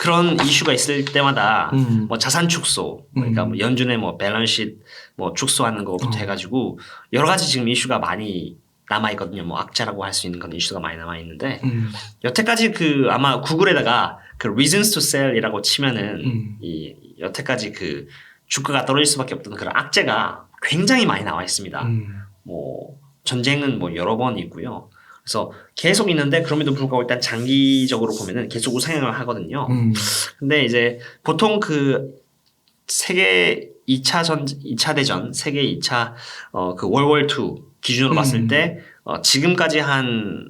그런 이슈가 있을 때마다 뭐 자산 축소, 그러니까 뭐 연준의 뭐 밸런스시트 뭐 축소하는 것부터 해가지고 여러 가지 지금 이슈가 많이 남아 있거든요. 뭐 악재라고 할 수 있는 그런 이슈가 많이 남아 있는데 여태까지 그 아마 구글에다가 그 reasons to sell이라고 치면은 이 여태까지 그 주가가 떨어질 수밖에 없던 그런 악재가 굉장히 많이 나와 있습니다. 뭐 전쟁은 뭐 여러 번 있고요. 그래서 계속 있는데 그럼에도 불구하고 일단 장기적으로 보면은 계속 우상향을 하거든요. 근데 이제 보통 그 세계 2차 대전, 세계 2차 그 월월 2 기준으로 봤을 때 지금까지 한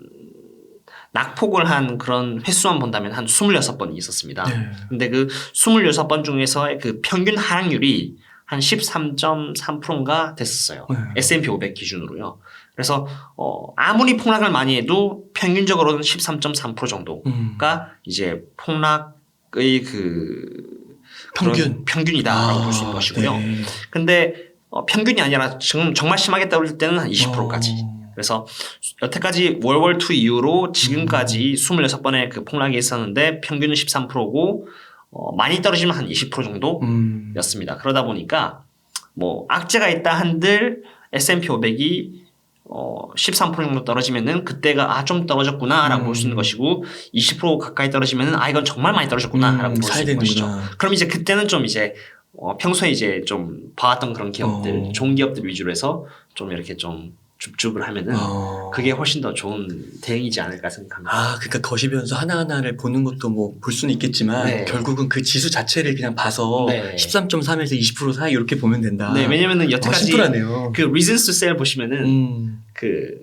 낙폭을 한 그런 횟수만 본다면 한 26번이 있었습니다. 네. 근데 그 26번 중에서의 그 평균 하락률이 한 13.3%인가 됐었어요. 네. S&P 500 기준으로요. 그래서 아무리 폭락을 많이 해도 평균적으로는 13.3% 정도가 이제 폭락의 그 평균이다라고 볼 수 있는 것이고요. 네. 근데 평균이 아니라 정말 심하게 떨어질 때는 한 20%까지. 그래서 여태까지 월월 2 이후로 지금까지 26번의 그 폭락이 있었는데 평균은 13%고 많이 떨어지면 한 20% 정도였습니다. 그러다 보니까 뭐 악재가 있다 한들 S&P 500이 13% 정도 떨어지면은 그때가 좀 떨어졌구나라고 볼 수 있는 것이고 20% 가까이 떨어지면은 이건 정말 많이 떨어졌구나라고 볼 수 있는 것이죠. 그럼 이제 그때는 좀 이제 평소에 이제 좀 봐왔던 그런 기업들, 좋은 기업들 위주로 해서 좀 이렇게 좀 줍줍을 하면은 그게 훨씬 더 좋은 대응이지 않을까 생각합니다. 그러니까 거시 변수 하나하나를 보는 것도 뭐 볼 수는 있겠지만 네. 결국은 그 지수 자체를 그냥 봐서 네. 13.3에서 20% 사이 이렇게 보면 된다. 네, 왜냐면은 여태까지 심플하네요. 그 reasons to sell 보시면은 그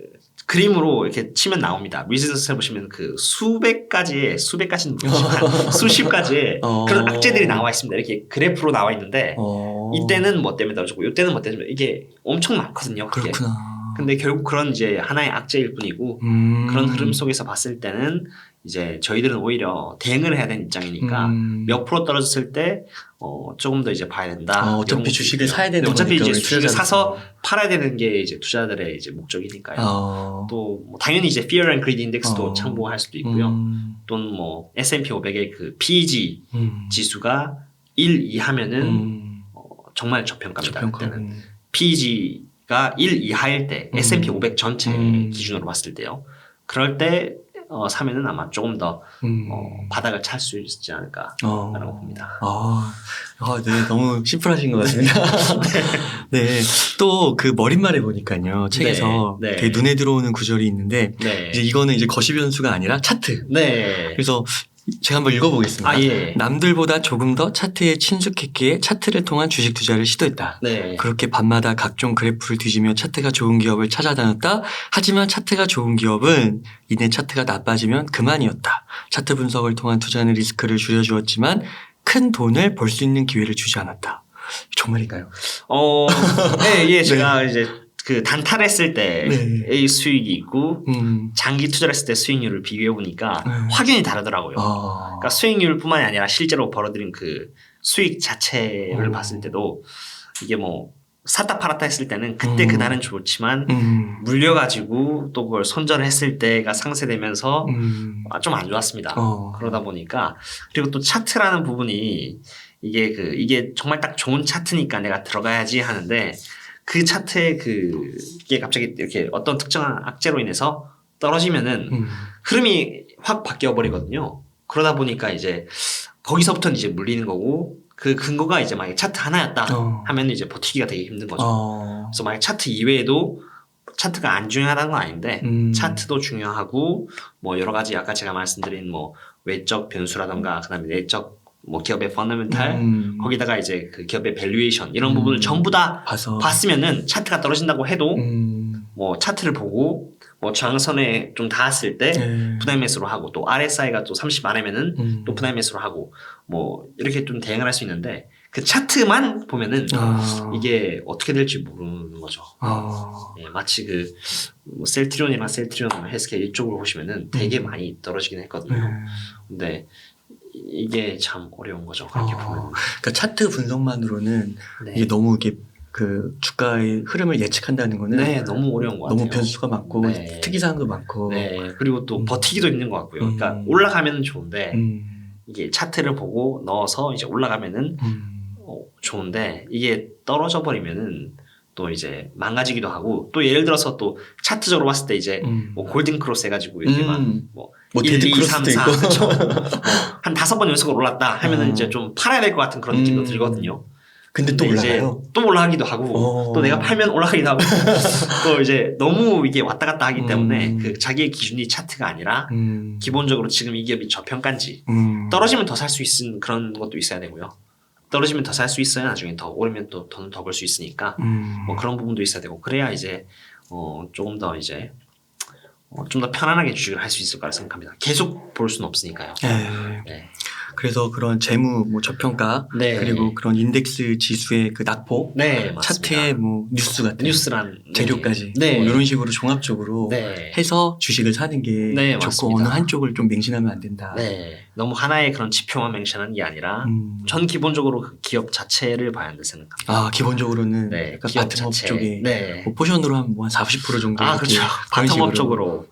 그림으로 이렇게 치면 나옵니다. reasons to sell 보시면 그 수십 가지는 모르지만 수십 가지의 그런 악재들이 나와 있습니다. 이렇게 그래프로 나와 있는데 이때는 뭐 때문에 떨어졌고 이때는 뭐 때문에 이게 엄청 많거든요. 그게. 그렇구나. 근데 결국 그런 이제 하나의 악재일 뿐이고 그런 흐름 속에서 봤을 때는 이제 저희들은 오히려 대응을 해야 되는 입장이니까 몇 프로 떨어졌을 때 조금 더 이제 봐야 된다. 어차피 주식을 사야 되는 어차피 이제 주식을 사서 팔아야 되는 게 이제 투자자들의 이제 목적이니까요. 또 뭐 당연히 이제 Fear and Greed Index도 참고할 수도 있고요. 또는 뭐 S&P 500의 그 PEG 지수가 1 이하면은 정말 저평가입니다. 그때는 PEG가 1 이하일 때 S&P 500 전체 기준으로 봤을 때요. 그럴 때 사면은 아마 조금 더 바닥을 찰 수 있지 않을까라고 봅니다. 네, 너무 심플하신 것 같습니다. 네, 또 그 머릿말에 보니까요 책에서 네. 되게 눈에 들어오는 구절이 있는데 이제 이거는 이제 거시 변수가 아니라 차트. 네. 그래서 제가 한번 읽어보겠습니다. 예. 남들보다 조금 더 차트에 친숙했기에 차트를 통한 주식 투자를 시도했다. 네. 그렇게 밤마다 각종 그래프를 뒤지며 차트가 좋은 기업을 찾아다녔다. 하지만 차트가 좋은 기업은 이내 차트가 나빠지면 그만이었다. 차트 분석을 통한 투자는 리스크를 줄여주었지만 큰 돈을 벌 수 있는 기회를 주지 않았다. 정말일까요? 네, 제가 이제 그 단타했을 때의 수익이 있고 장기 투자를 했을 때 수익률을 비교해 보니까 확연히 다르더라고요. 그러니까 수익률뿐만이 아니라 실제로 벌어들인 그 수익 자체를 봤을 때도 이게 뭐 샀다 팔았다 했을 때는 그때 그날은 좋지만 물려가지고 또 그걸 손절을 했을 때가 상쇄되면서 좀 안 좋았습니다. 그러다 보니까 그리고 또 차트라는 부분이 이게 정말 딱 좋은 차트니까 내가 들어가야지 하는데 그 차트에 이게 갑자기 이렇게 어떤 특정한 악재로 인해서 떨어지면은 흐름이 확 바뀌어 버리거든요. 그러다 보니까 이제 거기서부터는 이제 물리는 거고 그 근거가 이제 만약에 차트 하나였다 하면 이제 버티기가 되게 힘든 거죠. 그래서 만약 차트 이외에도 차트가 안 중요하다는 건 아닌데 차트도 중요하고 뭐 여러 가지 아까 제가 말씀드린 뭐 외적 변수라던가 그다음에 내적 뭐 기업의 펀더멘탈 거기다가 이제 그 기업의 밸류에이션 이런 부분을 전부 다 봤으면은 차트가 떨어진다고 해도 뭐 차트를 보고 뭐 저항선에 좀 닿았을 때 분할 매수로 하고 또 RSI가 또 30 아래면은 또 분할 매수로 하고 뭐 이렇게 좀 대응을 할 수 있는데 그 차트만 보면은 이게 어떻게 될지 모르는 거죠. 네, 마치 뭐 셀트리온이나 헬스케어 이쪽으로 보시면은 되게 많이 떨어지긴 했거든요. 근데 이게 참 어려운 거죠. 그렇게 보면. 그러니까 차트 분석만으로는 이게 너무 이게 그 주가의 흐름을 예측한다는 거는 너무 어려운 것 같아요. 너무 변수가 많고 특이사항도 많고. 그리고 또 버티기도 힘든 것 같고요. 그러니까 올라가면 좋은데 이게 차트를 보고 넣어서 이제 올라가면은 좋은데 이게 떨어져 버리면은 또 이제 망가지기도 하고 또 예를 들어서 또 차트적으로 봤을 때 이제 뭐 골든 크로스 해가지고 이렇게 뭐 1, 데드 2, 3, 크로스도 4 있고. 그쵸. 한 5번 연속으로 올랐다 하면은 이제 좀 팔아야 될 것 같은 그런 느낌도 들거든요. 근데 또 이제 올라가요? 또 올라가기도 하고 또 내가 팔면 올라가기도 하고 또 이제 너무 이게 왔다 갔다 하기 때문에 그 자기의 기준이 차트가 아니라 기본적으로 지금 이 기업이 저평가인지 떨어지면 더 살 수 있는 그런 것도 있어야 되고요. 떨어지면 더 살 수 있어야 나중에 더 오르면 또 돈을 더 벌 수 있으니까 뭐 그런 부분도 있어야 되고 그래야 이제 조금 더 이제 좀 더 편안하게 주식을 할 수 있을 거라 생각합니다. 계속 볼 수는 없으니까요. 네. 그래서 그런 재무 뭐 저평가 네. 그리고 그런 인덱스 지수의 그 낙폭, 네, 맞습니다. 차트의 뭐 뉴스 같은 뉴스란 재료까지 네. 뭐 이런 식으로 종합적으로 네. 해서 주식을 사는 게 네, 좋고 맞습니다. 어느 한쪽을 좀 맹신하면 안 된다. 네, 너무 하나의 그런 지표만 맹신하는 게 아니라 전 기본적으로 그 기업 자체를 봐야 한다 생각합니다. 아 기본적으로는 네, 약간 기업 바텀업 자체. 쪽에 네. 뭐 포션으로 한 40% 정도 아, 이렇게 그렇죠. 그런 바텀업 식으로. 쪽으로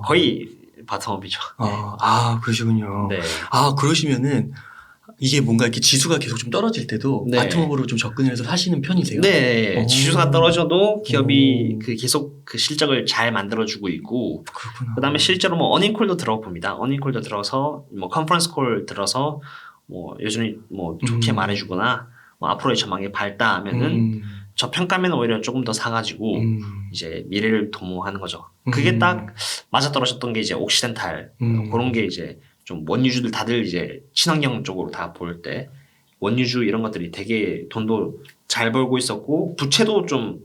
거의 바텀업이죠. 아 그러시군요. 네. 아 그러시면은 이게 뭔가 이렇게 지수가 계속 좀 떨어질 때도 네. 바텀업으로 좀 접근을 해서 사시는 편이세요? 네, 지수가 떨어져도 기업이 오. 그 계속 그 실적을 잘 만들어주고 있고, 그렇구나. 그다음에 실제로 뭐 어닝콜도 들어봅니다. 어닝콜도 들어서 뭐 컨퍼런스 콜 들어서 뭐 여전히 뭐 좋게 말해주거나 뭐 앞으로의 전망이 밝다 하면은 저평가면 오히려 조금 더 사가지고 이제 미래를 도모하는 거죠. 그게 딱 맞아 떨어졌던 게 이제 옥시덴탈 그런 게 이제 좀 원유주들 다들 이제 친환경 쪽으로 다 볼 때 원유주 이런 것들이 되게 돈도 잘 벌고 있었고 부채도 좀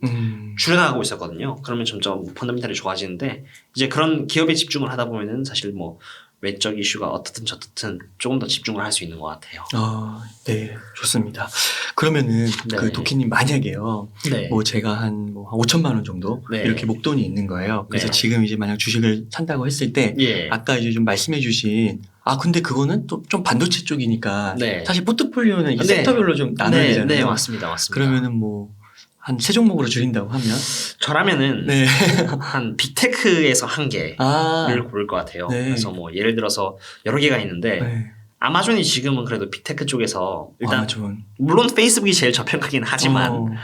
줄여나가고 있었거든요. 그러면 점점 펀더멘탈이 좋아지는데 이제 그런 기업에 집중을 하다 보면은 사실 뭐 외적 이슈가 어떻든 저떻든 조금 더 집중을 할 수 있는 것 같아요. 아, 네, 좋습니다. 그러면은 네. 그 도끼님 만약에요, 네. 뭐 제가 한 5천만 원 정도 네. 이렇게 목돈이 있는 거예요. 그래서 네. 지금 이제 만약 주식을 산다고 했을 때 예. 아까 이제 좀 말씀해주신 근데 그거는 또 좀 반도체 쪽이니까 네. 사실 포트폴리오는 이게 네. 섹터별로 좀 나눠야 되잖아요. 네, 맞습니다. 그러면은 뭐 한 3종목으로 줄인다고 하면 저라면은 네. 한 빅테크에서 한 개를 고를 것 같아요. 네. 그래서 뭐 예를 들어서 여러 개가 있는데 네. 아마존이 지금은 그래도 빅테크 쪽에서 일단 아마존. 물론 페이스북이 제일 저평가긴 하지만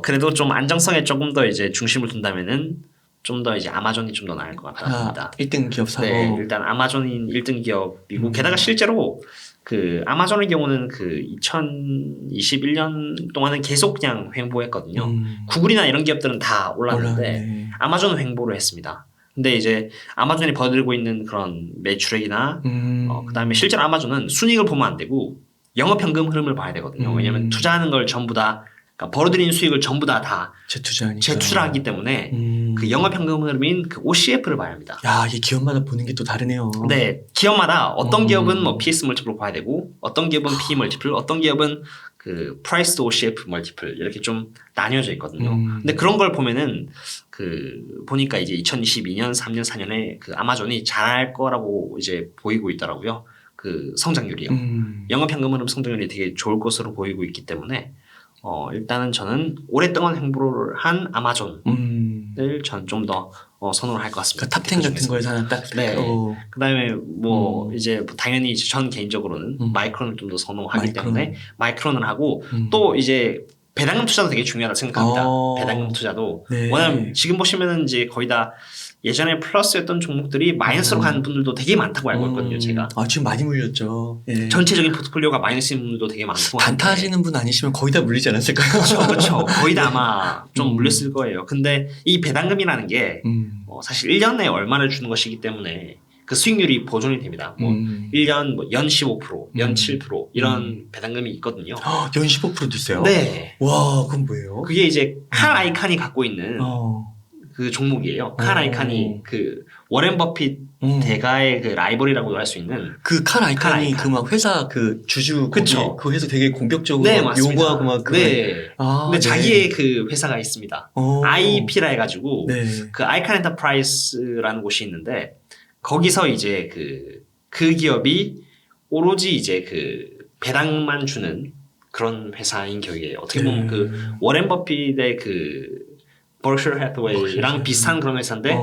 그래도 좀 안정성에 조금 더 이제 중심을 둔다면은 좀 더 이제 아마존이 좀 더 나을 것 같다 합니다. 1등 기업 사고. 네, 일단 아마존인 1등 기업이고 게다가 실제로 그 아마존의 경우는 그 2021년 동안은 계속 그냥 횡보했거든요. 구글이나 이런 기업들은 다 올랐는데 아마존은 횡보를 했습니다. 근데 이제 아마존이 벌이고 있는 그런 매출액이나 그다음에 실제로 아마존은 순이익을 보면 안 되고 영업현금 흐름을 봐야 되거든요. 왜냐하면 투자하는 걸 전부 다 그러니까 벌어들인 수익을 전부 다 제출하기 때문에 그 영업현금 흐름인 그 OCF를 봐야 합니다. 야, 이 기업마다 보는 게 또 다르네요. 네, 기업마다 어떤 기업은 뭐 PS 멀티플을 봐야 되고, 어떤 기업은 P 멀티플, 어떤 기업은 그 프라이스 OCF 멀티플 이렇게 좀 나뉘어져 있거든요. 근데 그런 걸 보면은 그 보니까 이제 2022년, 3년, 4년에 그 아마존이 잘할 거라고 이제 보이고 있더라고요. 그 성장률이요. 영업현금 흐름 성장률이 되게 좋을 것으로 보이고 있기 때문에. 일단은 저는 오랫동안 횡보를 한 아마존을 전 좀 더 선호를 할 것 같습니다. 그러니까 탑10 같은 거에서 하나 딱. 네. 그다음에 뭐 이제 당연히 전 개인적으로는 마이크론을 좀 더 선호하기 때문에 마이크론을 하고 또 이제 배당금 투자도 되게 중요하다 생각합니다. 배당금 투자도. 네. 왜냐면 지금 보시면은 이제 거의 다 예전에 플러스였던 종목들이 마이너스로 가는 분들도 되게 많다고 알고 있거든요, 제가. 지금 많이 물렸죠. 예. 전체적인 포트폴리오가 마이너스인 분들도 되게 많고. 단타 하시는 분 아니시면 거의 다 물리지 않았을까요? 그렇죠. 거의 다 아마 좀 물렸을 거예요. 근데 이 배당금이라는 게 사실 1년에 얼마를 주는 것이기 때문에 그 수익률이 보존이 됩니다. 뭐 1년 뭐 연 15%, 연 7% 이런 배당금이 있거든요. 연 15%도 있어요? 네. 와, 그건 뭐예요? 그게 이제 칼 아이칸이 갖고 있는 그 종목이에요. 칼 아이칸이 그 워렌 버핏 대가의 그 라이벌이라고도 할 수 있는 그 칼 아이칸이 그 막 회사 그 주주 그쵸. 그 회사 되게 공격적으로 네, 맞습니다. 요구하고 막 네. 근데 자기의 그 회사가 있습니다. IP라 해가지고 그 아이칸 엔터프라이즈라는 곳이 있는데 거기서 이제 그 기업이 오로지 이제 그 배당만 주는 그런 회사인 격이에요. 어떻게 보면 그 워렌 버핏의 그 버셔 해서웨이랑 비슷한 그런 회사인데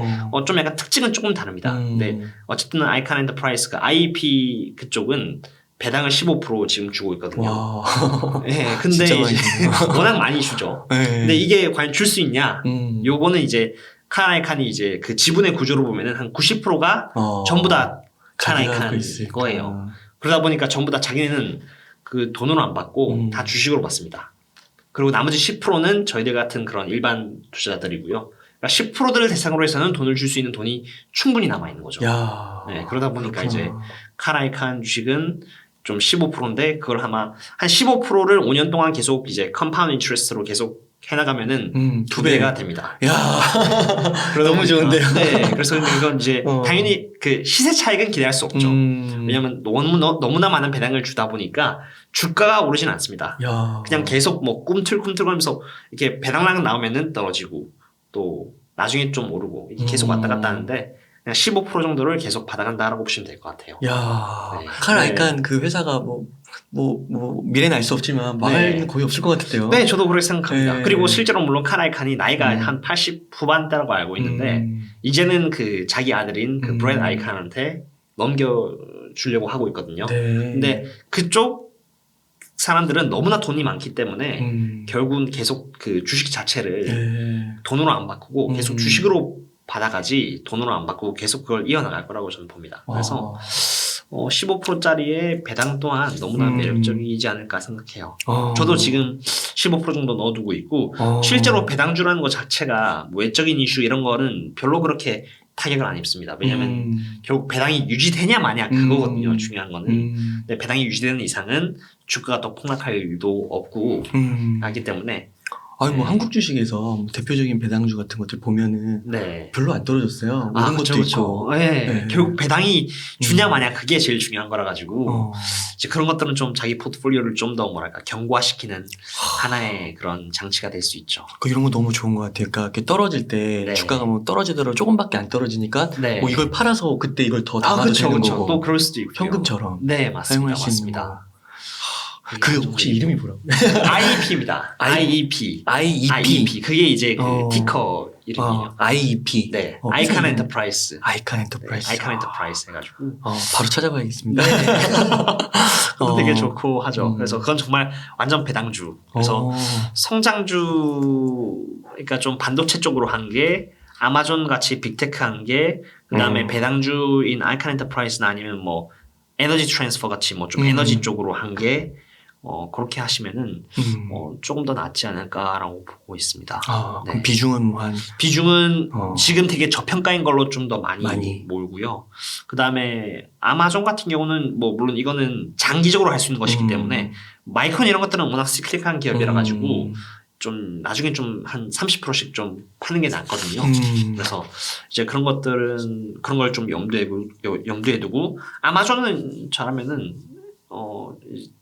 좀 약간 특징은 조금 다릅니다. 근데 어쨌든 아이칸 엔터프라이즈가 IP 그쪽은 배당을 15% 지금 주고 있거든요. 와. 네, 근데 진짜 많이 이제 워낙 많이 주죠. 네. 근데 이게 과연 줄 수 있냐? 요거는 이제 카나이칸이 이제 그 지분의 구조로 보면은 한 90%가 전부 다 카나이칸 거예요. 그러다 보니까 전부 다 자기네는 그 돈으로 안 받고 다 주식으로 받습니다. 그리고 나머지 10%는 저희들 같은 그런 일반 투자자들이고요. 그러니까 10%들을 대상으로 해서는 돈을 줄 수 있는 돈이 충분히 남아 있는 거죠. 야. 네, 그러다 보니까 그렇구나. 이제 카나이칸 주식은 좀 15%인데 그걸 아마 한 15%를 5년 동안 계속 이제 컴파운드 인트레스트로 계속 해나가면은 2배가 됩니다. 야. 너무 좋은데요. 네, 그래서 이건 이제 당연히 그 시세 차익은 기대할 수 없죠. 왜냐하면 너무나 많은 배당을 주다 보니까 주가가 오르진 않습니다. 야. 그냥 계속 뭐 꿈틀꿈틀거리면서 이렇게 배당량 나오면은 떨어지고 또 나중에 좀 오르고 이게 계속 왔다 갔다 하는데 그냥 15% 정도를 계속 받아간다라고 보시면 될 것 같아요. 야. 네. 카나이칸 그 회사가 뭐 미래는 알 수 없지만 망할 거의 없을 것 같은데요. 네, 저도 그렇게 생각합니다. 네. 그리고 실제로 물론 카나이칸이 나이가 한 80 후반대라고 알고 있는데 이제는 그 자기 아들인 그 브렛 아이칸한테 넘겨주려고 하고 있거든요. 네. 근데 그쪽 사람들은 너무나 돈이 많기 때문에 결국은 계속 그 주식 자체를 네. 돈으로 안 바꾸고 계속 주식으로 받아가지 돈으로 안 바꾸고 계속 그걸 이어나갈 거라고 저는 봅니다. 그래서 15%짜리의 배당 또한 너무나 매력적이지 않을까 생각해요. 저도 지금 15% 정도 넣어두고 있고 실제로 배당주라는 것 자체가 뭐 외적인 이슈 이런 거는 별로 그렇게 타격을 안 입습니다. 왜냐하면 결국 배당이 유지되냐 마냐 그거거든요. 중요한 거는. 근데 배당이 유지되는 이상은 주가가 더 폭락할 일도 없고 하기 때문에 아니 뭐 한국 주식에서 대표적인 배당주 같은 것들 보면은 네. 별로 안 떨어졌어요. 오른 것도 있고. 네. 네. 결국 배당이 주냐 마냐 그게 제일 중요한 거라 가지고 이제 그런 것들은 좀 자기 포트폴리오를 좀 더 뭐랄까 경고화시키는 하나의 그런 장치가 될 수 있죠. 이런 거 너무 좋은 것 같아요. 그러니까 이렇게 떨어질 때 네. 주가가 뭐 떨어지더라도 조금밖에 안 떨어지니까 네. 뭐 이걸 팔아서 그때 이걸 더 담아도 되는 거고. 또 그럴 수도 있고 현금처럼 네, 맞습니다. 사용할 수 있는 맞습니다. 거. 그 혹시 이름이 뭐라고? IEP입니다. IEP. IEP. 그게 이제 그 티커 이름이에요. IEP. 네. 아이칸 엔터프라이즈. 아이칸 엔터프라이즈. 아이칸 엔터프라이즈 해가지고. 바로 찾아봐야겠습니다. 네. 그것도 되게 좋고 하죠. 그래서 그건 정말 완전 배당주. 그래서 성장주, 그러니까 좀 반도체 쪽으로 한 게, 아마존 같이 빅테크 한 게, 그 다음에 배당주인 아이칸 엔터프라이즈나 아니면 뭐 에너지 트랜스퍼 같이 뭐 좀 에너지 쪽으로 한 게, 그렇게 하시면은 조금 더 낫지 않을까라고 보고 있습니다. 네. 그럼 비중은 뭐 한 비중은 지금 되게 저평가인 걸로 좀 더 많이 많이. 몰고요. 그 다음에 아마존 같은 경우는 뭐 물론 이거는 장기적으로 할 수 있는 것이기 때문에 마이크론 이런 것들은 워낙 시클릭한 기업이라 가지고 좀 나중에 좀 한 30%씩 좀 파는 게 낫거든요. 그래서 이제 그런 것들은 그런 걸 좀 염두에 두고 아마존은 잘하면은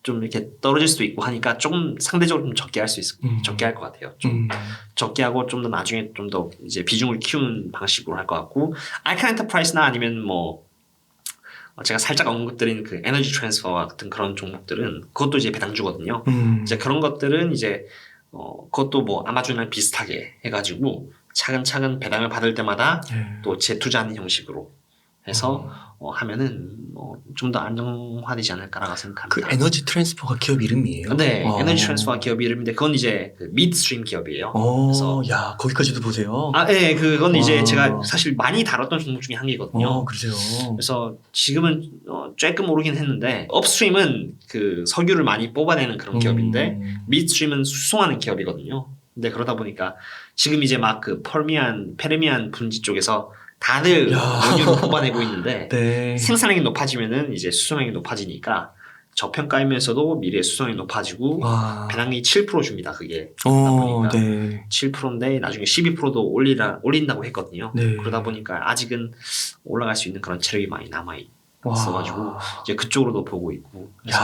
좀 이렇게 떨어질 수도 있고 하니까 조금 상대적으로 좀 적게 할 수 적게 할 것 같아요. 좀 적게 하고 좀 더 나중에 좀 더 이제 비중을 키우는 방식으로 할 것 같고 아이칸 엔터프라이즈나 아니면 뭐 제가 살짝 언급드린 그 에너지 트랜스퍼 같은 그런 종목들은 그것도 이제 배당주거든요. 이제 그런 것들은 이제 그것도 뭐 아마존이랑 비슷하게 해가지고 차근차근 배당을 받을 때마다 또 재투자하는 형식으로 해서 하면은 좀 더 안정화되지 않을까라고 생각합니다. 그 에너지 트랜스퍼가 기업 이름이에요? 네, 에너지 트랜스퍼가 기업 이름인데 그건 이제 그 미드스트림 기업이에요. 그래서 야 거기까지도 보세요. 네, 그건 이제 제가 사실 많이 다뤘던 종목 중에 한 개거든요. 그러세요. 그래서 지금은 조금 오르긴 했는데 업스트림은 그 석유를 많이 뽑아내는 그런 기업인데 미드스트림은 수송하는 기업이거든요. 근데 그러다 보니까 지금 이제 막 그 페르미안 분지 쪽에서 다들 원유를 뽑아내고 있는데 네. 생산량이 높아지면은 이제 수송량이 높아지니까 저평가이면서도 미래 수송량이 높아지고 배당이 7% 줍니다. 그게 그러다 보니까 네. 7%인데 나중에 12%도 올린다고 했거든요. 네. 그러다 보니까 아직은 올라갈 수 있는 그런 체력이 많이 남아 있어가지고 이제 그쪽으로도 보고 있고 그래서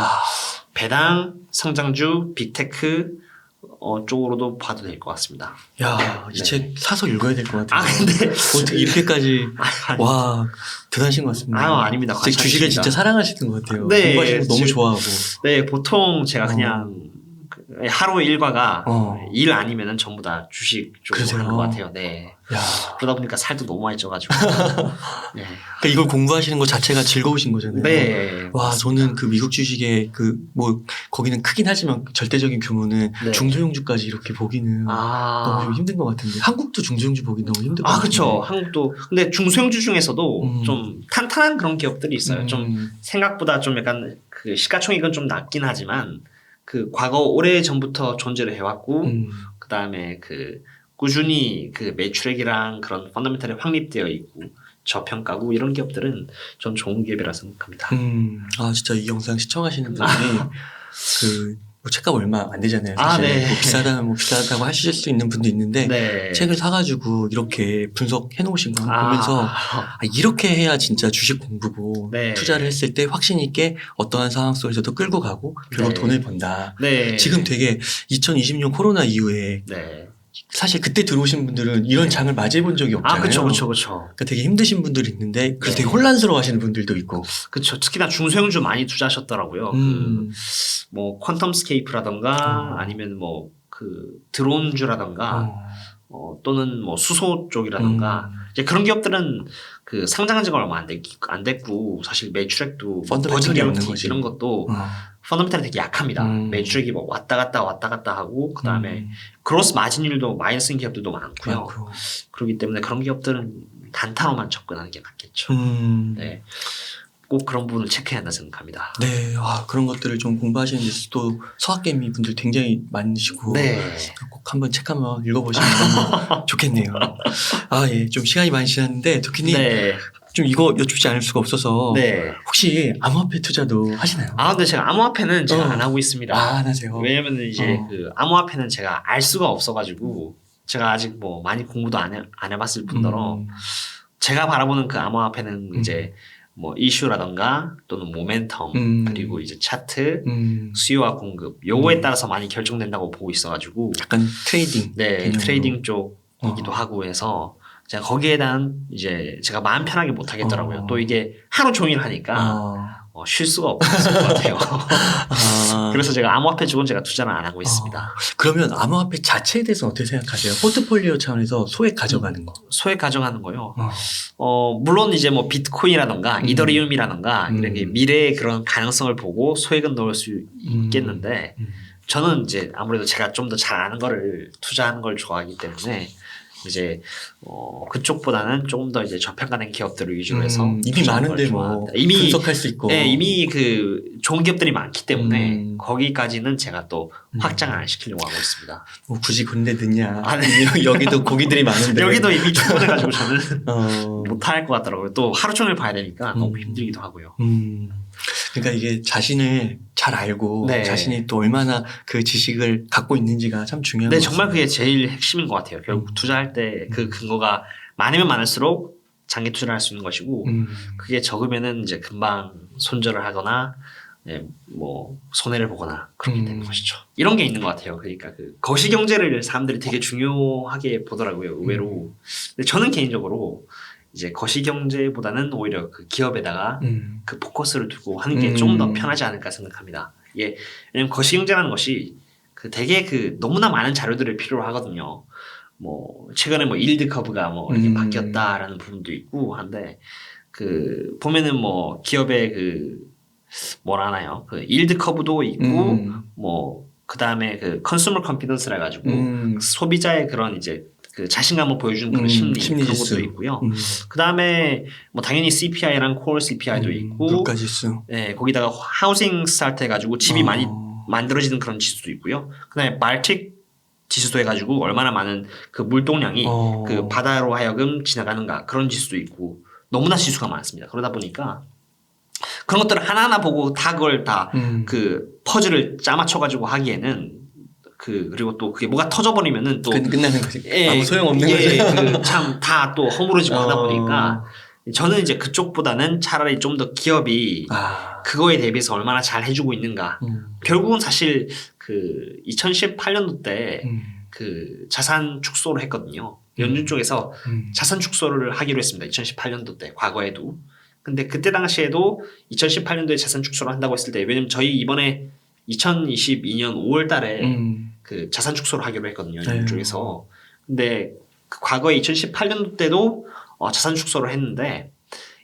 배당, 성장주, 빅테크 쪽으로도 봐도 될 것 같습니다. 야, 이 책 사서 읽어야 될 것 같아요. 근데 어떻게 이렇게까지 와 대단하신 것 같습니다. 아닙니다. 주식을 진짜 사랑하시는 것 같아요. 네, 공부하시는 거 너무 좋아하고. 네, 보통 제가 그냥 하루의 일과가 일 아니면은 전부 다 주식 쪽으로 하는 것 같아요. 네. 야. 그러다 보니까 살도 너무 많이 쪄가지고. 네. 그러니까 이걸 공부하시는 것 자체가 즐거우신 거잖아요. 네. 와, 저는 그 미국 주식의 거기는 크긴 하지만 절대적인 규모는 네. 중소형주까지 이렇게 보기는 너무 좀 힘든 것 같은데. 한국도 중소형주 보기 너무 힘들 것 같은데. 그렇죠. 한국도. 근데 중소형주 중에서도 좀 탄탄한 그런 기업들이 있어요. 좀 생각보다 좀 약간 그 시가총액은 좀 낮긴 하지만 그 과거 오래 전부터 존재를 해왔고 그 다음에 그 꾸준히 그 매출액이랑 그런 펀더멘털이 확립되어 있고 저평가고 이런 기업들은 좀 좋은 기업이라 생각합니다. 진짜 이 영상 시청하시는 분이 뭐 책값 얼마 안 되잖아요. 사실. 네. 뭐 비싸다고 하실 수 있는 분도 있는데 네. 책을 사가지고 이렇게 분석해 놓으신 거 보면서 이렇게 해야 진짜 주식 공부고 네. 투자를 했을 때 확신 있게 어떠한 상황 속에서도 끌고 가고 결국 네. 돈을 번다. 네. 지금 되게 2020년 코로나 이후에 네. 사실 그때 들어오신 분들은 이런 장을 맞이해 본 적이 없잖아요. 그렇죠. 그러니까 되게 힘드신 분들이 있는데 그래서 되게 혼란스러워 하시는 분들도 있고. 그렇죠. 특히나 중소형주 많이 투자하셨더라고요. 뭐 퀀텀스케이프라던가 아니면 뭐 그 드론주라던가 또는 뭐 수소 쪽이라던가 이제 그런 기업들은 그 상장한 지가 얼마 안 됐고 사실 매출액도 버진 없는 거지. 이런 것도 펀더멘털이 되게 약합니다. 매출액이 뭐 왔다 갔다 하고 그 다음에 그로스 마진율도 마이너스인 기업들도 많고요. 그렇기 때문에 그런 기업들은 단타로만 접근하는 게 맞겠죠. 네. 꼭 그런 부분을 체크해야 한다 생각합니다. 네, 그런 것들을 좀 공부하시는 데 또 서학개미 분들 굉장히 많으시고 네. 꼭 한번 책 한번 읽어보시면 너무 좋겠네요. 예, 좀 시간이 많이 지났는데 도끼님 네. 좀 이거 여쭙지 않을 수가 없어서 네. 혹시 암호화폐 투자도 하시나요? 근데 제가 암호화폐는 제가 안 하고 있습니다. 안 하세요? 왜냐면 이제 그 암호화폐는 제가 알 수가 없어가지고 제가 아직 뭐 많이 공부도 안 해봤을 뿐더러 제가 바라보는 그 암호화폐는 이제 뭐 이슈라던가 또는 모멘텀 그리고 이제 차트 수요와 공급 요거에 따라서 많이 결정된다고 보고 있어가지고 약간 트레이딩 개념으로. 트레이딩 쪽이기도 하고 해서 제가 거기에 대한 이제 제가 마음 편하게 못 하겠더라고요. 또 이게 하루 종일 하니까 쉴 수가 없을 것 같아요. 그래서 제가 암호화폐 쪽은 제가 투자를 안 하고 있습니다. 그러면 암호화폐 자체에 대해서 어떻게 생각하세요? 포트폴리오 차원에서 소액 가져가는 거. 소액 가져가는 거요. 물론 이제 뭐 비트코인이라던가 이더리움이라던가 이렇게 미래의 그런 가능성을 보고 소액은 넣을 수 있겠는데 저는 이제 아무래도 제가 좀 더 잘 아는 거를 투자하는 걸 좋아하기 때문에 이제 그쪽보다는 조금 더 이제 저평가된 기업들을 위주로 해서 이미 많은데 뭐 이미 분석할 수 있고 이미 그 좋은 기업들이 많기 때문에 거기까지는 제가 또 확장을 안 시키려고 하고 있습니다. 뭐 굳이 그런데 넣냐? 여기도 고기들이 많은데 여기도 이미 충분해가지고 저는 못할 것 같더라고요. 또 하루 종일 봐야 되니까 너무 힘들기도 하고요. 그러니까 이게 자신을 잘 알고 자신이 또 얼마나 그 지식을 갖고 있는지가 참 중요한 것 같습니다. 정말 그게 제일 핵심인 것 같아요. 결국 투자할 때 그 근거가 많으면 많을수록 장기 투자를 할 수 있는 것이고 그게 적으면은 이제 금방 손절을 하거나 뭐 손해를 보거나 그렇게 되는 것이죠. 이런 게 있는 것 같아요. 그러니까 그 거시경제를 사람들이 되게 중요하게 보더라고요. 의외로. 근데 저는 개인적으로 이제 거시경제보다는 오히려 그 기업에다가 그 포커스를 두고 하는 게 좀 더 편하지 않을까 생각합니다. 왜냐면 거시경제라는 것이 그 되게 그 너무나 많은 자료들을 필요로 하거든요. 뭐 최근에 뭐 일드 커브가 뭐 이렇게 바뀌었다라는 부분도 있고 한데 그 보면은 뭐 기업의 그 뭐라 하나요? 그 일드 커브도 있고 뭐 그다음에 그 컨슈머 컨피던스라 가지고 소비자의 그런 이제 그 자신감을 보여주는 그런 심리 그런 것도 있고요. 그다음에 뭐 당연히 CPI랑 콜 CPI도 있고 물가지수. 거기다가 하우싱 스타트 해 가지고 집이 많이 만들어지는 그런 지수도 있고요. 그다음에 발틱 지수도 해가지고 얼마나 많은 그 물동량이 그 바다로 하여금 지나가는가 그런 지수도 있고 너무나 지수가 많습니다. 그러다 보니까 그런 것들을 하나하나 보고 다 그걸 다 그 퍼즐을 짜맞춰가지고 하기에는 그리고 또 그게 뭐가 터져버리면은 또 끝나는 거지. 아무 소용없는 거지. 참 다 또 허물어지고 하다 보니까 저는 이제 그쪽보다는 차라리 좀 더 기업이 그거에 대비해서 얼마나 잘 해주고 있는가. 결국은 사실 그 2018년도 때 그 자산 축소를 했거든요. 연준 쪽에서 자산 축소를 하기로 했습니다. 2018년도 때 과거에도. 근데 그때 당시에도 2018년도에 자산 축소를 한다고 했을 때 왜냐면 저희 이번에 2022년 5월 달에 그 자산 축소를 하기로 했거든요. 연준 쪽에서. 근데 그 과거에 2018년도 때도 자산 축소를 했는데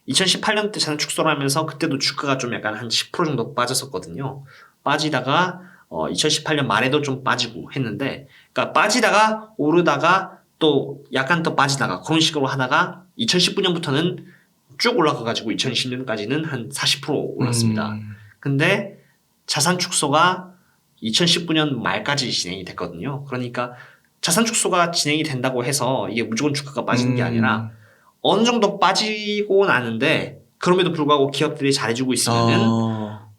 2018년 때 자산 축소를 하면서 그때도 주가가 좀 약간 한 10% 정도 빠졌었거든요. 빠지다가 2018년 말에도 좀 빠지고 했는데, 그러니까 빠지다가 오르다가 또 약간 더 빠지다가 그런 식으로 하다가 2019년부터는 쭉 올라가가지고 2020년까지는 한 40% 올랐습니다. 근데 자산 축소가 2019년 말까지 진행이 됐거든요. 그러니까 자산 축소가 진행이 된다고 해서 이게 무조건 주가가 빠지는 게 아니라 어느 정도 빠지고 나는데 그럼에도 불구하고 기업들이 잘해주고 있으면은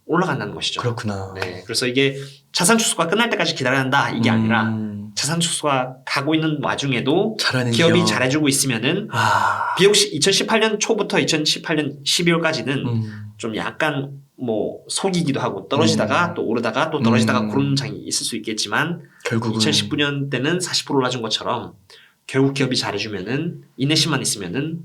올라간다는 것이죠. 그렇구나. 네, 그래서 이게 자산 축소가 끝날 때까지 기다려야 한다 이게 아니라 자산 축소가 가고 있는 와중에도 기업이 기업. 잘해주고 있으면은 비록 2018년 초부터 2018년 12월까지는 좀 약간 뭐 속이기도 하고 떨어지다가 또 오르다가 또 떨어지다가 그런 장이 있을 수 있겠지만 결국은 2019년 때는 40% 올라준 것처럼 결국 기업이 잘해주면은 인내심만 있으면은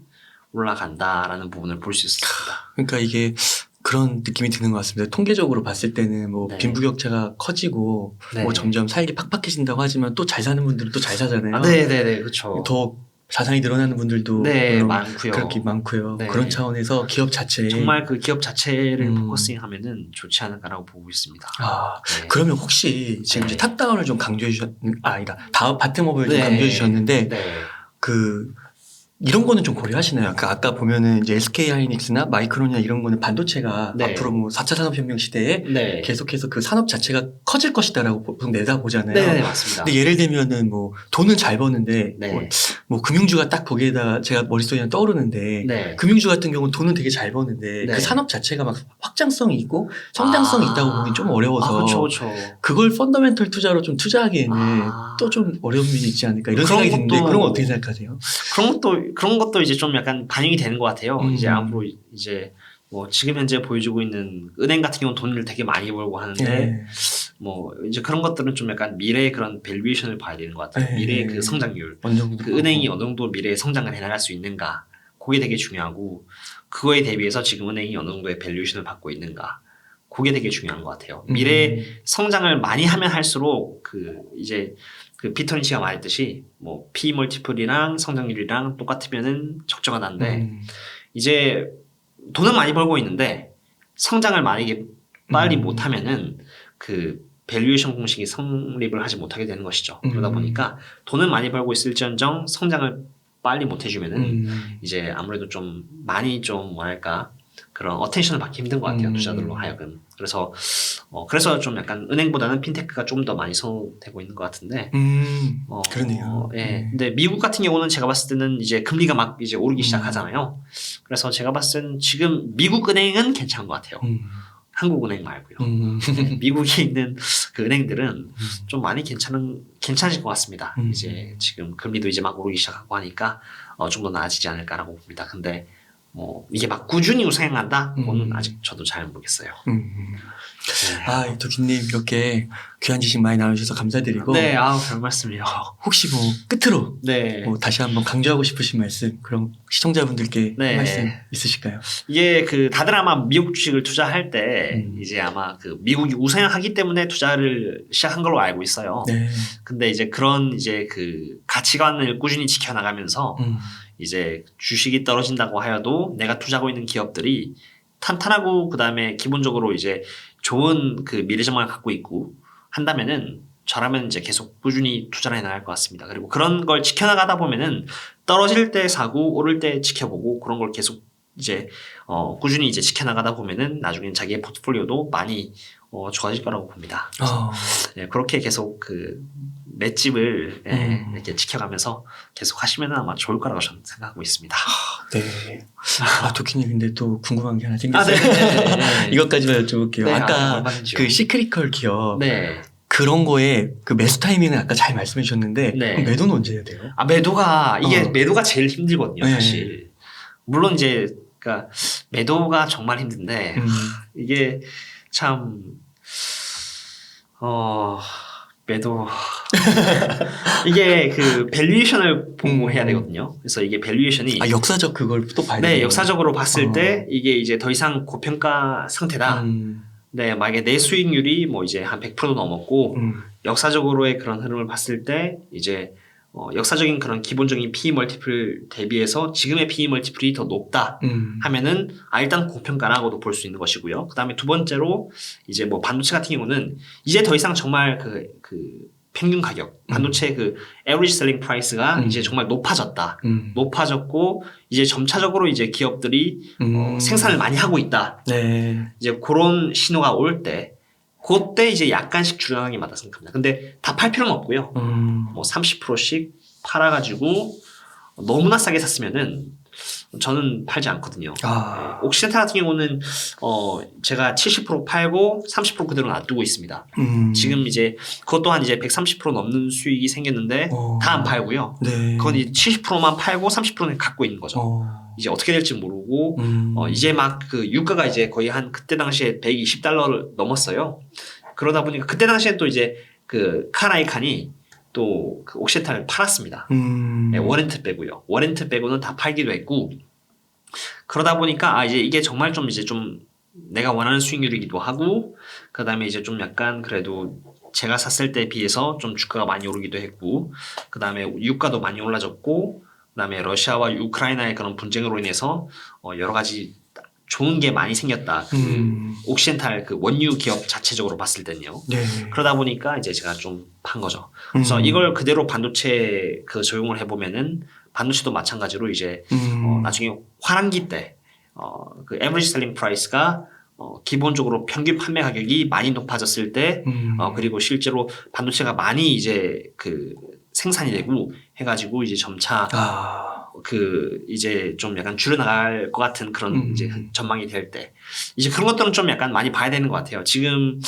올라간다라는 부분을 볼 수 있습니다. 그러니까 이게 그런 느낌이 드는 것 같습니다. 통계적으로 봤을 때는 뭐 네. 빈부격차가 커지고 네. 뭐 점점 살기 팍팍해진다고 하지만 또 잘 사는 분들은 또 잘 사잖아요. 네네네, 그렇죠. 더 자산이 늘어나는 분들도 네, 물론 많고요. 그렇게 많고요. 네. 그런 차원에서 기업 자체에 정말 그 기업 자체를 포커싱하면은 좋지 않을까라고 보고 있습니다. 네. 그러면 혹시 지금 네. 이제 탑다운을 좀 강조해 그러니까 다음 바텀업을 좀 네. 강조해 주셨는데 네. 그 이런 거는 좀 고려하시나요? 아까 보면은 이제 SK 하이닉스나 마이크론이나 이런 거는 반도체가 네. 앞으로 뭐 4차 산업혁명 시대에 네. 계속해서 그 산업 자체가 커질 것이다라고 보통 내다보잖아요. 네, 맞습니다. 근데 예를 들면은 뭐 돈은 잘 버는데 네. 뭐 금융주가 딱 거기에다가 제가 머릿속에 떠오르는데 네. 금융주 같은 경우는 돈은 되게 잘 버는데 네. 그 산업 자체가 막 확장성이 있고 성장성이 있다고 보기 좀 어려워서 그렇죠. 그걸 펀더멘털 투자로 좀 투자하기에는 또 좀 어려운 면이 있지 않을까 이런 생각이 드는데 그런 거 어떻게 생각하세요? 그런 것도 이제 좀 약간 반영이 되는 것 같아요. 이제 앞으로 이제 뭐 지금 현재 보여주고 있는 은행 같은 경우는 돈을 되게 많이 벌고 하는데 네. 뭐 이제 그런 것들은 좀 약간 미래의 그런 밸류에이션을 봐야 되는 것 같아요. 네. 미래의 그 성장률, 어느 정도 그 은행이 어느 정도 미래의 성장을 해나갈 수 있는가, 그게 되게 중요하고 그거에 대비해서 지금 은행이 어느 정도의 밸류에이션을 받고 있는가, 그게 되게 중요한 것 같아요. 미래 성장을 많이 하면 할수록 그 이제 그 피터린 씨가 말했듯이 뭐 P 멀티플이랑 성장률이랑 똑같으면은 적정하다는데 이제 돈은 많이 벌고 있는데 성장을 만약에 빨리 못하면은 그 밸류에이션 공식이 성립을 하지 못하게 되는 것이죠. 그러다 보니까 돈은 많이 벌고 있을지언정 성장을 빨리 못 해주면은 이제 아무래도 좀 많이 좀 뭐랄까 그런 어텐션을 받기 힘든 것 같아요. 투자들로 하여금. 그래서 좀 약간 은행보다는 핀테크가 좀 더 많이 선호되고 있는 것 같은데. 그러네요. 예. 근데 미국 같은 경우는 제가 봤을 때는 이제 금리가 막 이제 오르기 시작하잖아요. 그래서 제가 봤을 때는 지금 미국 은행은 괜찮은 것 같아요. 한국 은행 말고요. 네, 미국에 있는 그 은행들은 좀 많이 괜찮을 것 같습니다. 이제 지금 금리도 이제 막 오르기 시작하고 하니까 좀 더 나아지지 않을까라고 봅니다. 근데 뭐 이게 막 꾸준히 우상향한다? 그거는 아직 저도 잘 모르겠어요. 네. 도끼님 이렇게 귀한 지식 많이 나눠주셔서 감사드리고. 네, 별 말씀이요. 혹시 뭐 끝으로 네. 뭐 다시 한번 강조하고 싶으신 말씀, 그럼 시청자분들께 네. 말씀 있으실까요? 이게 그 다들 아마 미국 주식을 투자할 때 이제 아마 그 미국이 우상향하기 때문에 투자를 시작한 걸로 알고 있어요. 네. 근데 이제 그런 이제 그 가치관을 꾸준히 지켜나가면서 이제 주식이 떨어진다고 하여도 내가 투자하고 있는 기업들이 탄탄하고 그다음에 기본적으로 이제 좋은 그 미래 전망을 갖고 있고 한다면은 저라면 이제 계속 꾸준히 투자를 해나갈 것 같습니다. 그리고 그런 걸 지켜나가다 보면은 떨어질 때 사고 오를 때 지켜보고 그런 걸 계속 이제 꾸준히 이제 지켜나가다 보면은 나중엔 자기의 포트폴리오도 많이 좋아질 거라고 봅니다. 네, 그렇게 계속 그 맷집을 이렇게 지켜가면서 계속 하시면 아마 좋을 거라고 저는 생각하고 있습니다. 네. 도끼님 근데 또 궁금한 게 하나 생겼어요. 네. 이것까지만 여쭤볼게요. 네, 아까 얼마든지요. 그 시크릿컬 기업 네. 그런 거에 그 매수 타이밍은 아까 잘 말씀해 주셨는데 네. 그럼 매도는 언제 해야 돼요? 매도가 제일 힘들거든요, 네. 사실. 물론 이제 그러니까 매도가 정말 힘든데 이게 참 매도 이게 그 밸류에이션을 보고 해야 되거든요. 그래서 이게 밸류에이션이 역사적 그걸 또 봐야 돼요. 네, 역사적으로 봤을 때 이게 이제 더 이상 고평가 상태다. 네, 만약에 내 수익률이 뭐 이제 한 100% 넘었고 역사적으로의 그런 흐름을 봤을 때 이제 역사적인 그런 기본적인 PE 멀티플 대비해서 지금의 PE 멀티플이 더 높다 하면은 일단 고평가라고도 볼 수 있는 것이고요. 그다음에 두 번째로 이제 뭐 반도체 같은 경우는 이제 더 이상 정말 그 평균 가격, 반도체 그 average selling price가 이제 정말 높아졌다. 높아졌고 이제 점차적으로 이제 기업들이 생산을 많이 하고 있다. 네. 이제 그런 신호가 올 때 그때 이제 약간씩 줄여나가는 게 맞다 생각합니다. 근데 다 팔 필요는 없고요. 뭐 30%씩 팔아가지고 너무나 싸게 샀으면은 저는 팔지 않거든요. 네. 옥시덴탈 같은 경우는 제가 70% 팔고 30% 그대로 놔두고 있습니다. 지금 이제 그것 또한 이제 130% 넘는 수익이 생겼는데 다 안 팔고요. 네. 그건 이제 70%만 팔고 30%는 갖고 있는 거죠. 이제 어떻게 될지 모르고 이제 막 그 유가가 이제 거의 한 그때 당시에 120달러를 넘었어요. 그러다 보니까 그때 당시에 또 이제 그 카나이칸이 또 그 옥시덴탈을 팔았습니다. 네, 워렌트 빼고요. 워렌트 빼고는 다 팔기도 했고 그러다 보니까 이제 이게 정말 좀 이제 좀 내가 원하는 수익률이기도 하고 그다음에 이제 좀 약간 그래도 제가 샀을 때에 비해서 좀 주가가 많이 오르기도 했고 그다음에 유가도 많이 올라졌고 그다음에 러시아와 우크라이나의 그런 분쟁으로 인해서 여러 가지 좋은 게 많이 생겼다. 옥시덴탈 그 원유 기업 자체적으로 봤을 때는요. 네. 그러다 보니까 이제 제가 좀 판 거죠. 그래서 이걸 그대로 반도체 그 적용을 해보면은 반도체도 마찬가지로 이제 나중에 환한기 때 그 average selling price가 기본적으로 평균 판매 가격이 많이 높아졌을 때 그리고 실제로 반도체가 많이 이제 그 생산이 되고 해가지고 이제 점차 그 이제 좀 약간 줄여나갈 것 같은 그런 이제 전망이 될 때 이제 그런 것들은 좀 약간 많이 봐야 되는 것 같아요. 지금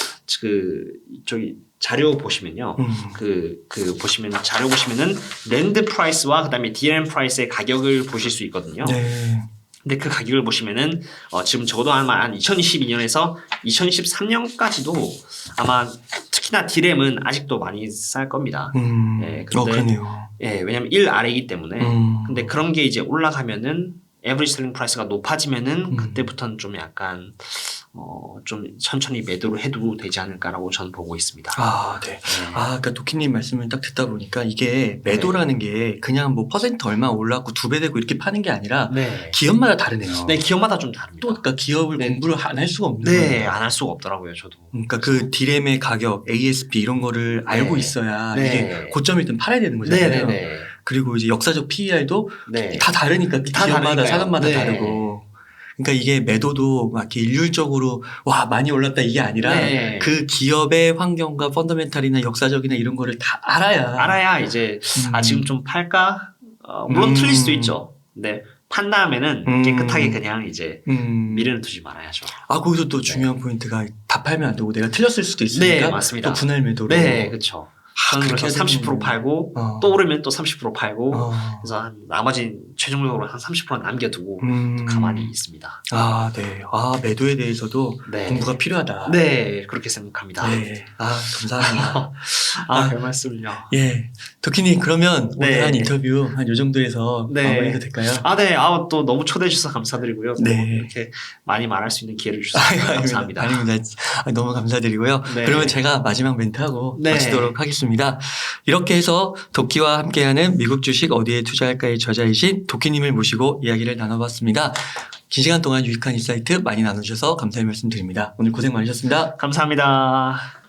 그 저기 자료 보시면요. 그 보시면 자료 보시면은 랜드 프라이스와 그다음에 DRAM 프라이스의 가격을 보실 수 있거든요. 네. 근데 그 가격을 보시면은 지금 적어도 아마 한 2022년에서 2023년까지도 아마 특히나 DRAM은 아직도 많이 쌀 겁니다. 예, 근데 그러네요. 예, 왜냐면 1 아래이기 때문에. 근데 그런 게 이제 올라가면은 에버리지 셀링 프라이스가 높아지면은 그때부터는 좀 약간 좀 천천히 매도를 해도 되지 않을까라고 저는 보고 있습니다. 네. 그러니까 도키님 말씀을 딱 듣다 보니까 이게 매도라는 게 그냥 뭐 퍼센트 얼마 올랐고 2배 되고 이렇게 파는 게 아니라 기업마다 다르네요. 네, 기업마다 좀 다릅니다. 또 그러니까 기업을 공부를 안 할 수가 없는 네, 거예요. 안 할 수가 없더라고요, 저도. 그러니까 그 디램의 가격, ASP 이런 거를 알고 있어야 이게 고점일 땐 팔아야 되는 거잖아요. 그리고 이제 역사적 PER도 다 다르니까 다 기업마다 다르니까요. 사람마다 다르고. 그러니까 이게 매도도 막 이렇게 일률적으로 와 많이 올랐다 이게 아니라 그 기업의 환경과 펀더멘탈이나 역사적이나 이런 거를 다 알아야 이제 지금 좀 팔까? 물론 틀릴 수도 있죠. 근데 판 다음에는 깨끗하게 그냥 이제 미련을 두지 말아야죠. 거기서 또 중요한 포인트가 다 팔면 안 되고 내가 틀렸을 수도 있으니까 네, 맞습니다. 또 분할 매도로. 네, 그렇죠. 그래서 30% 팔고 또 오르면 또 30% 팔고 그래서 한 나머지 최종적으로 한 30% 남겨두고 또 가만히 있습니다. 네. 매도에 대해서도 공부가 필요하다. 네, 그렇게 생각합니다. 네. 감사합니다. 별 말씀을요. 예. 도키님 그러면 오늘 한 인터뷰 한 요 정도에서 마무리가 될까요? 네. 또 너무 초대해 주셔서 감사드리고요. 또 이렇게 많이 말할 수 있는 기회를 주셔서 감사합니다. 아닙니다. 너무 감사드리고요. 그러면 제가 마지막 멘트하고 마치도록 하겠습니다. 이렇게 해서 도끼와 함께하는 미국 주식 어디에 투자할까의 저자이신 도끼님을 모시고 이야기를 나눠봤습니다. 긴 시간 동안 유익한 인사이트 많이 나눠주셔서 감사의 말씀 드립니다. 오늘 고생 많으셨습니다. 감사합니다.